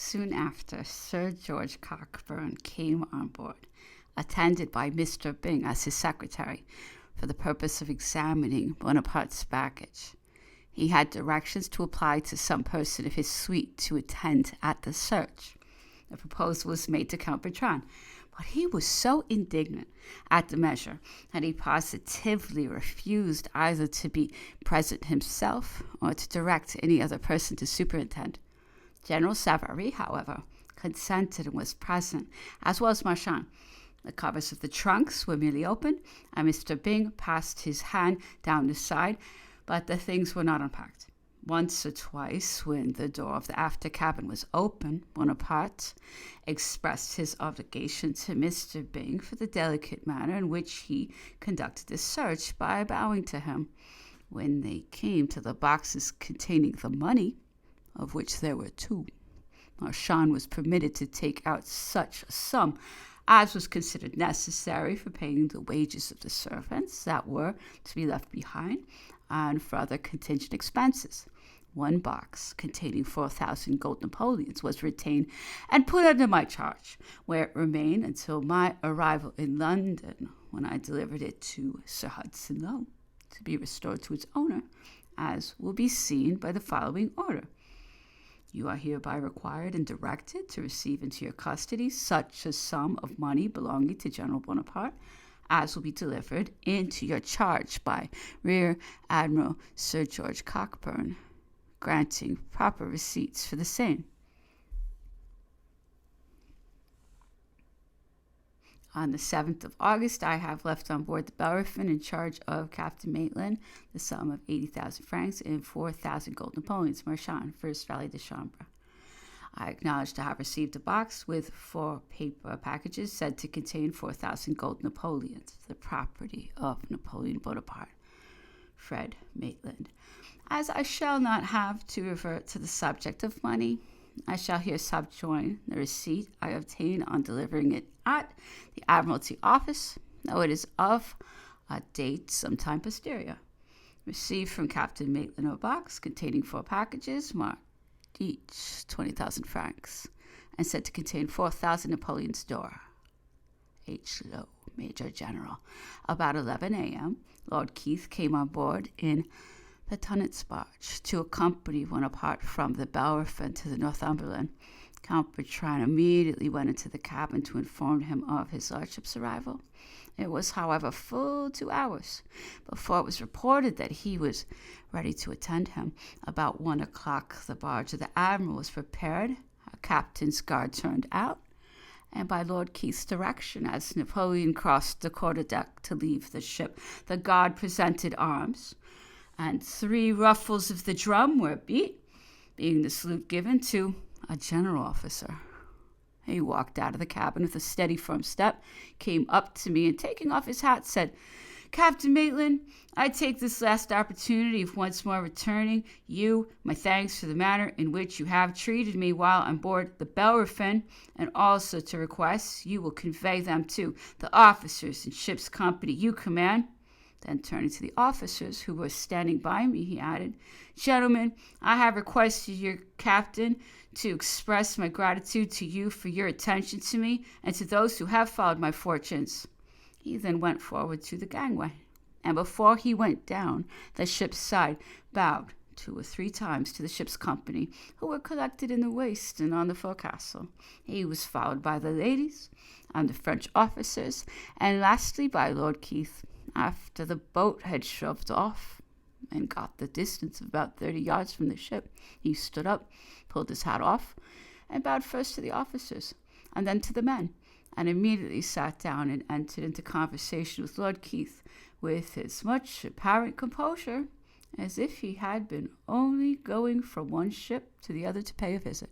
Soon after, Sir George Cockburn came on board, attended by Mr. Byng as his secretary, for the purpose of examining Bonaparte's baggage. He had directions to apply to some person of his suite to attend at the search. The proposal was made to Count Bertrand, but he was so indignant at the measure that he positively refused either to be present himself or to direct any other person to superintend. General Savary, however, consented and was present, as was Marchand. The covers of the trunks were merely opened, and Mr. Byng passed his hand down the side, but the things were not unpacked. Once or twice, when the door of the after cabin was open, Bonaparte expressed his obligation to Mr. Byng for the delicate manner in which he conducted the search by bowing to him. When they came to the boxes containing the money, of which there were 2, Marchand was permitted to take out such a sum as was considered necessary for paying the wages of the servants that were to be left behind, and for other contingent expenses. 1 box containing 4,000 gold Napoleons was retained and put under my charge, where it remained until my arrival in London, when I delivered it to Sir Hudson Lowe, to be restored to its owner, as will be seen by the following order. You are hereby required and directed to receive into your custody such a sum of money belonging to General Bonaparte as will be delivered into your charge by Rear Admiral Sir George Cockburn, granting proper receipts for the same. On the 7th of August, I have left on board the Bellerophon in charge of Captain Maitland the sum of 80,000 francs and 4,000 gold Napoleons, Marchand, first valet de chambre. I acknowledge to have received a box with 4 paper packages said to contain 4,000 gold Napoleons, the property of Napoleon Bonaparte. Fred Maitland. As I shall not have to revert to the subject of money, I shall here subjoin the receipt I obtained on delivering it at the Admiralty Office, though it is of a date sometime posterior. Received from Captain Maitland a box containing 4 packages, marked each 20,000 francs, and said to contain 4,000 Napoleons d'or. H. Lowe, Major General. About 11 a.m., Lord Keith came on board in the Tonnant's barge to accompany Bonaparte from the Bellerophon to the Northumberland. Count Bertrand immediately went into the cabin to inform him of his lordship's arrival. It was, however, full 2 hours before it was reported that he was ready to attend him. About 1 o'clock, the barge of the Admiral was prepared, a captain's guard turned out, and by Lord Keith's direction, as Napoleon crossed the quarter-deck to leave the ship, the guard presented arms, and 3 ruffles of the drum were beat, being the salute given to a general officer. He walked out of the cabin with a steady, firm step, came up to me, and taking off his hat, said, Captain Maitland, I take this last opportunity of once more returning you my thanks for the manner in which you have treated me while on board the Bellerophon, and also to request you will convey them to the officers and ship's company you command. Then turning to the officers who were standing by me, he added, Gentlemen, I have requested your captain to express my gratitude to you for your attention to me and to those who have followed my fortunes. He then went forward to the gangway, and before he went down the ship's side, bowed 2 or 3 times to the ship's company, who were collected in the waist and on the forecastle. He was followed by the ladies and the French officers, and lastly by Lord Keith. After the boat had shoved off and got the distance of about 30 yards from the ship, he stood up, pulled his hat off, and bowed first to the officers and then to the men, and immediately sat down and entered into conversation with Lord Keith with as much apparent composure as if he had been only going from one ship to the other to pay a visit.